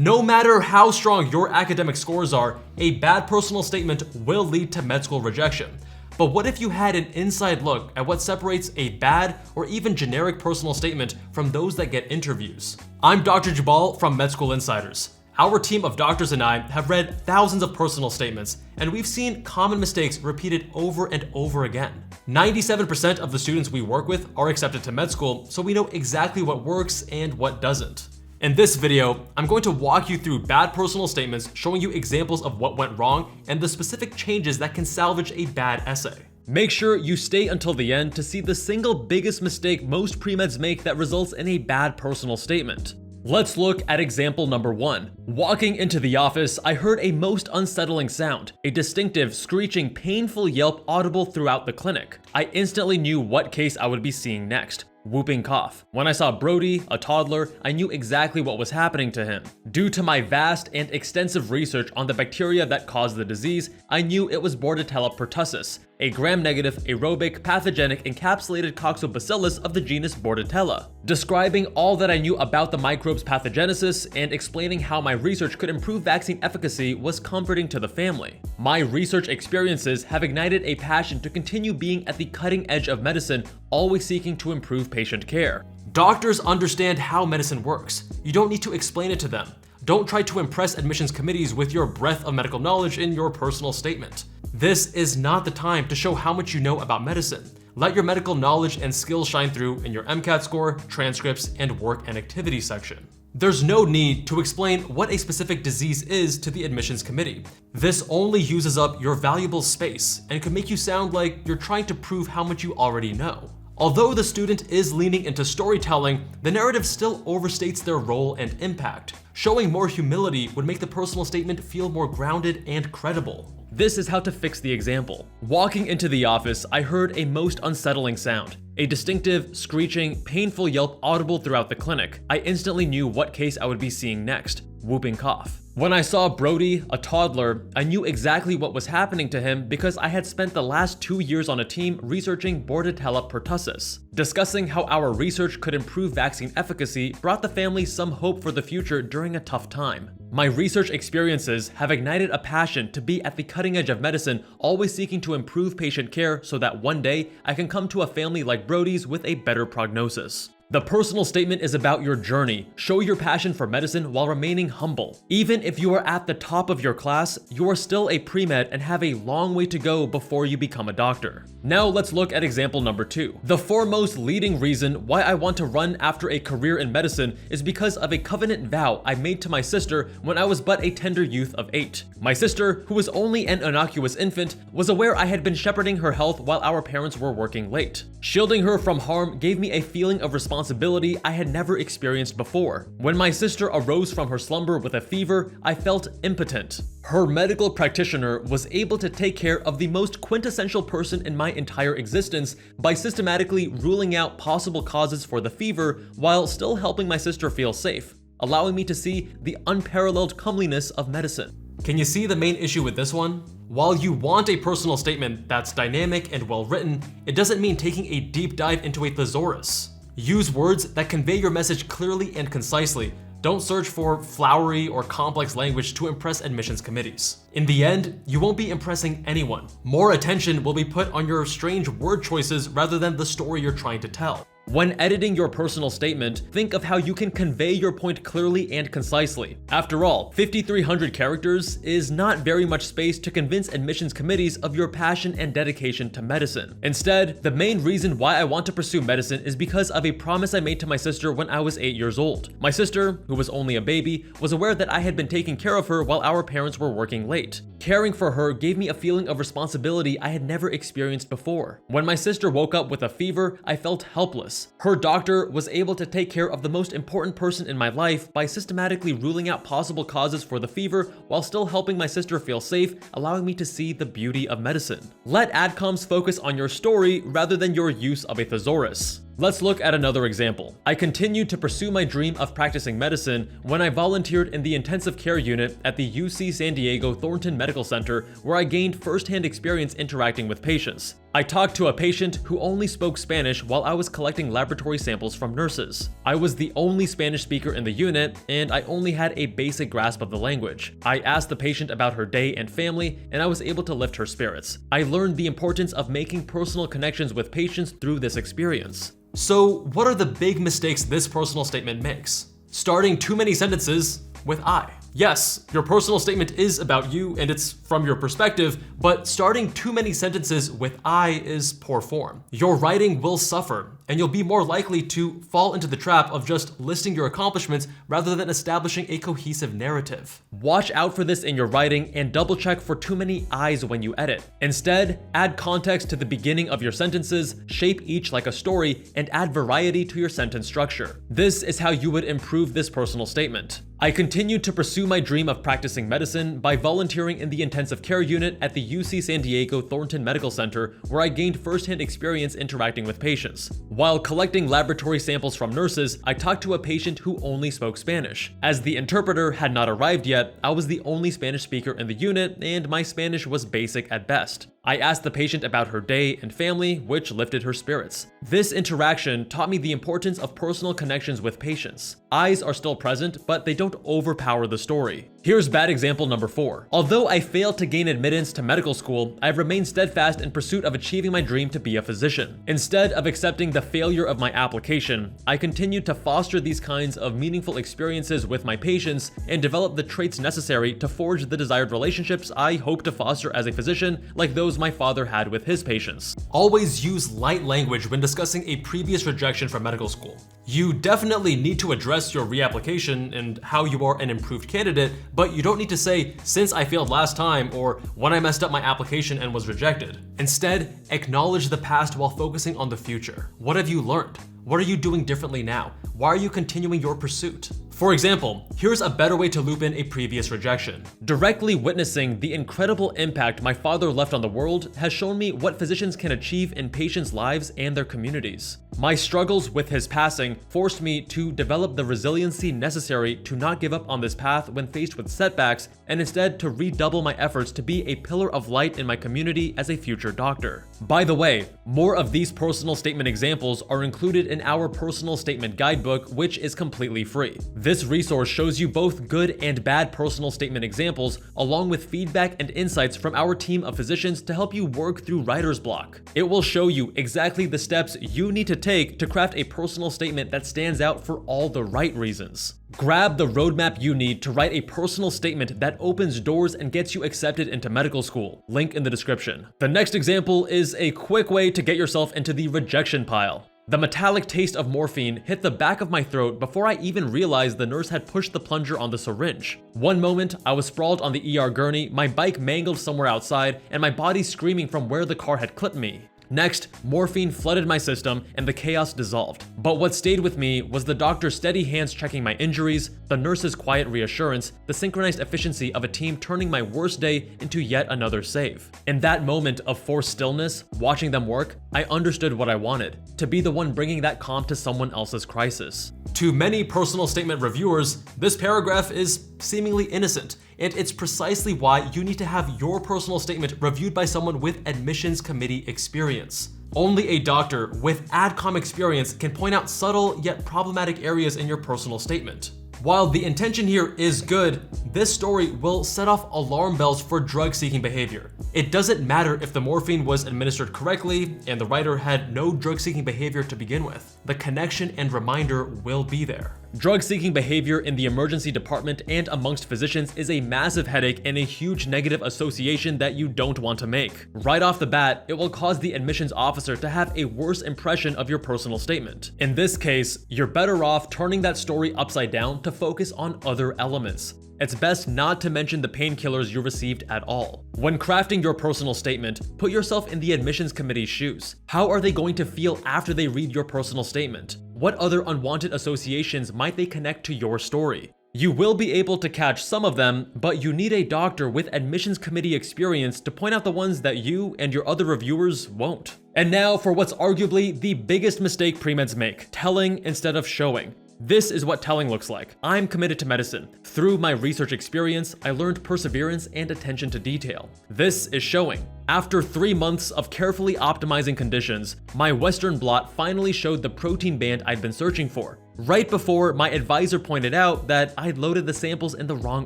No matter how strong your academic scores are, a bad personal statement will lead to med school rejection. But what if you had an inside look at what separates a bad or even generic personal statement from those that get interviews? I'm Dr. Jabal from Med School Insiders. Our team of doctors and I have read thousands of personal statements, and we've seen common mistakes repeated over and over again. 97% of the students we work with are accepted to med school, so we know exactly what works and what doesn't. In this video, I'm going to walk you through bad personal statements, showing you examples of what went wrong and the specific changes that can salvage a bad essay. Make sure you stay until the end to see the single biggest mistake most pre-meds make that results in a bad personal statement. Let's look at example number 1. Walking into the office, I heard a most unsettling sound, a distinctive, screeching, painful yelp audible throughout the clinic. I instantly knew what case I would be seeing next. Whooping cough. When I saw Brody, a toddler, I knew exactly what was happening to him. Due to my vast and extensive research on the bacteria that cause the disease, I knew it was Bordetella pertussis, a gram-negative, aerobic, pathogenic, encapsulated coccobacillus of the genus Bordetella. Describing all that I knew about the microbe's pathogenesis and explaining how my research could improve vaccine efficacy was comforting to the family. My research experiences have ignited a passion to continue being at the cutting edge of medicine, always seeking to improve patient care. Doctors understand how medicine works. You don't need to explain it to them. Don't try to impress admissions committees with your breadth of medical knowledge in your personal statement. This is not the time to show how much you know about medicine. Let your medical knowledge and skills shine through in your MCAT score, transcripts, and work and activity section. There's no need to explain what a specific disease is to the admissions committee. This only uses up your valuable space and could make you sound like you're trying to prove how much you already know. Although the student is leaning into storytelling, the narrative still overstates their role and impact. Showing more humility would make the personal statement feel more grounded and credible. This is how to fix the example. Walking into the office, I heard a most unsettling sound, a distinctive, screeching, painful yelp audible throughout the clinic. I instantly knew what case I would be seeing next. Whooping cough. When I saw Brody, a toddler, I knew exactly what was happening to him because I had spent the last 2 years on a team researching Bordetella pertussis. Discussing how our research could improve vaccine efficacy brought the family some hope for the future during a tough time. My research experiences have ignited a passion to be at the cutting edge of medicine, always seeking to improve patient care so that one day I can come to a family like Brody's with a better prognosis. The personal statement is about your journey. Show your passion for medicine while remaining humble. Even if you are at the top of your class, you are still a pre-med and have a long way to go before you become a doctor. Now let's look at example number 2. The foremost leading reason why I want to run after a career in medicine is because of a covenant vow I made to my sister when I was but a tender youth of 8. My sister, who was only an innocuous infant, was aware I had been shepherding her health while our parents were working late. Shielding her from harm gave me a feeling of responsibility I had never experienced before. When my sister arose from her slumber with a fever, I felt impotent. Her medical practitioner was able to take care of the most quintessential person in my entire existence by systematically ruling out possible causes for the fever while still helping my sister feel safe, allowing me to see the unparalleled comeliness of medicine. Can you see the main issue with this one? While you want a personal statement that's dynamic and well written, it doesn't mean taking a deep dive into a thesaurus. Use words that convey your message clearly and concisely. Don't search for flowery or complex language to impress admissions committees. In the end, you won't be impressing anyone. More attention will be put on your strange word choices rather than the story you're trying to tell. When editing your personal statement, think of how you can convey your point clearly and concisely. After all, 5,300 characters is not very much space to convince admissions committees of your passion and dedication to medicine. Instead, the main reason why I want to pursue medicine is because of a promise I made to my sister when I was 8 years old. My sister, who was only a baby, was aware that I had been taking care of her while our parents were working late. Caring for her gave me a feeling of responsibility I had never experienced before. When my sister woke up with a fever, I felt helpless. Her doctor was able to take care of the most important person in my life by systematically ruling out possible causes for the fever while still helping my sister feel safe, allowing me to see the beauty of medicine. Let adcoms focus on your story rather than your use of a thesaurus. Let's look at another example. I continued to pursue my dream of practicing medicine when I volunteered in the intensive care unit at the UC San Diego Thornton Medical Center, where I gained firsthand experience interacting with patients. I talked to a patient who only spoke Spanish while I was collecting laboratory samples from nurses. I was the only Spanish speaker in the unit, and I only had a basic grasp of the language. I asked the patient about her day and family, and I was able to lift her spirits. I learned the importance of making personal connections with patients through this experience. So, what are the big mistakes this personal statement makes? Starting too many sentences with I. Yes, your personal statement is about you and it's from your perspective, but starting too many sentences with I is poor form. Your writing will suffer, and you'll be more likely to fall into the trap of just listing your accomplishments rather than establishing a cohesive narrative. Watch out for this in your writing and double check for too many I's when you edit. Instead, add context to the beginning of your sentences, shape each like a story, and add variety to your sentence structure. This is how you would improve this personal statement. I continued to pursue my dream of practicing medicine by volunteering in the intensive care unit at the UC San Diego Thornton Medical Center, where I gained firsthand experience interacting with patients. While collecting laboratory samples from nurses, I talked to a patient who only spoke Spanish. As the interpreter had not arrived yet, I was the only Spanish speaker in the unit, and my Spanish was basic at best. I asked the patient about her day and family, which lifted her spirits. This interaction taught me the importance of personal connections with patients. Eyes are still present, but they don't overpower the story. Here's bad example number 4. Although I failed to gain admittance to medical school, I've remained steadfast in pursuit of achieving my dream to be a physician. Instead of accepting the failure of my application, I continued to foster these kinds of meaningful experiences with my patients and develop the traits necessary to forge the desired relationships I hope to foster as a physician, like those my father had with his patients. Always use light language when discussing a previous rejection from medical school. You definitely need to address your reapplication and how you are an improved candidate, but you don't need to say, since I failed last time, or when I messed up my application and was rejected. Instead, acknowledge the past while focusing on the future. What have you learned? What are you doing differently now? Why are you continuing your pursuit? For example, here's a better way to loop in a previous rejection. Directly witnessing the incredible impact my father left on the world has shown me what physicians can achieve in patients' lives and their communities. My struggles with his passing forced me to develop the resiliency necessary to not give up on this path when faced with setbacks, and instead to redouble my efforts to be a pillar of light in my community as a future doctor. By the way, more of these personal statement examples are included in our personal statement guidebook, which is completely free. This resource shows you both good and bad personal statement examples, along with feedback and insights from our team of physicians to help you work through writer's block. It will show you exactly the steps you need to take to craft a personal statement that stands out for all the right reasons. Grab the roadmap you need to write a personal statement that opens doors and gets you accepted into medical school. Link in the description. The next example is a quick way to get yourself into the rejection pile. The metallic taste of morphine hit the back of my throat before I even realized the nurse had pushed the plunger on the syringe. One moment, I was sprawled on the ER gurney, my bike mangled somewhere outside, and my body screaming from where the car had clipped me. Next, morphine flooded my system and the chaos dissolved. But what stayed with me was the doctor's steady hands checking my injuries, the nurse's quiet reassurance, the synchronized efficiency of a team turning my worst day into yet another save. In that moment of forced stillness, watching them work, I understood what I wanted: to be the one bringing that calm to someone else's crisis. To many personal statement reviewers, this paragraph is seemingly innocent, and it's precisely why you need to have your personal statement reviewed by someone with admissions committee experience. Only a doctor with AdCom experience can point out subtle yet problematic areas in your personal statement. While the intention here is good, this story will set off alarm bells for drug-seeking behavior. It doesn't matter if the morphine was administered correctly and the writer had no drug-seeking behavior to begin with. The connection and reminder will be there. Drug-seeking behavior in the emergency department and amongst physicians is a massive headache and a huge negative association that you don't want to make. Right off the bat, it will cause the admissions officer to have a worse impression of your personal statement. In this case, you're better off turning that story upside down to focus on other elements. It's best not to mention the painkillers you received at all. When crafting your personal statement, put yourself in the admissions committee's shoes. How are they going to feel after they read your personal statement? What other unwanted associations might they connect to your story? You will be able to catch some of them, but you need a doctor with admissions committee experience to point out the ones that you and your other reviewers won't. And now for what's arguably the biggest mistake Premeds make: telling instead of showing. This is what telling looks like. I'm committed to medicine. Through my research experience, I learned perseverance and attention to detail. This is showing. After 3 months of carefully optimizing conditions, my Western blot finally showed the protein band I'd been searching for, right before my advisor pointed out that I'd loaded the samples in the wrong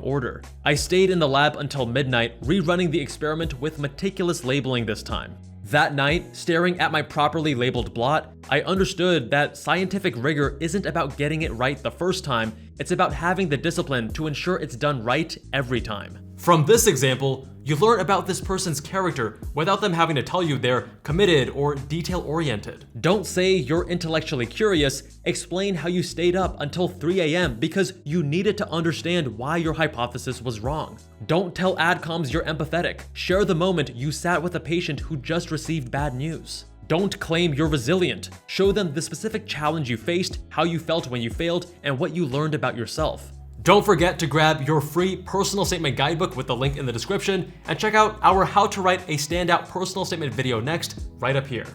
order. I stayed in the lab until midnight, rerunning the experiment with meticulous labeling this time. That night, staring at my properly labeled blot, I understood that scientific rigor isn't about getting it right the first time, it's about having the discipline to ensure it's done right every time. From this example, you learn about this person's character without them having to tell you they're committed or detail-oriented. Don't say you're intellectually curious, explain how you stayed up until 3 a.m. because you needed to understand why your hypothesis was wrong. Don't tell adcoms you're empathetic, share the moment you sat with a patient who just received bad news. Don't claim you're resilient, show them the specific challenge you faced, how you felt when you failed, and what you learned about yourself. Don't forget to grab your free personal statement guidebook with the link in the description, and check out our How to Write a Standout Personal Statement video next, right up here.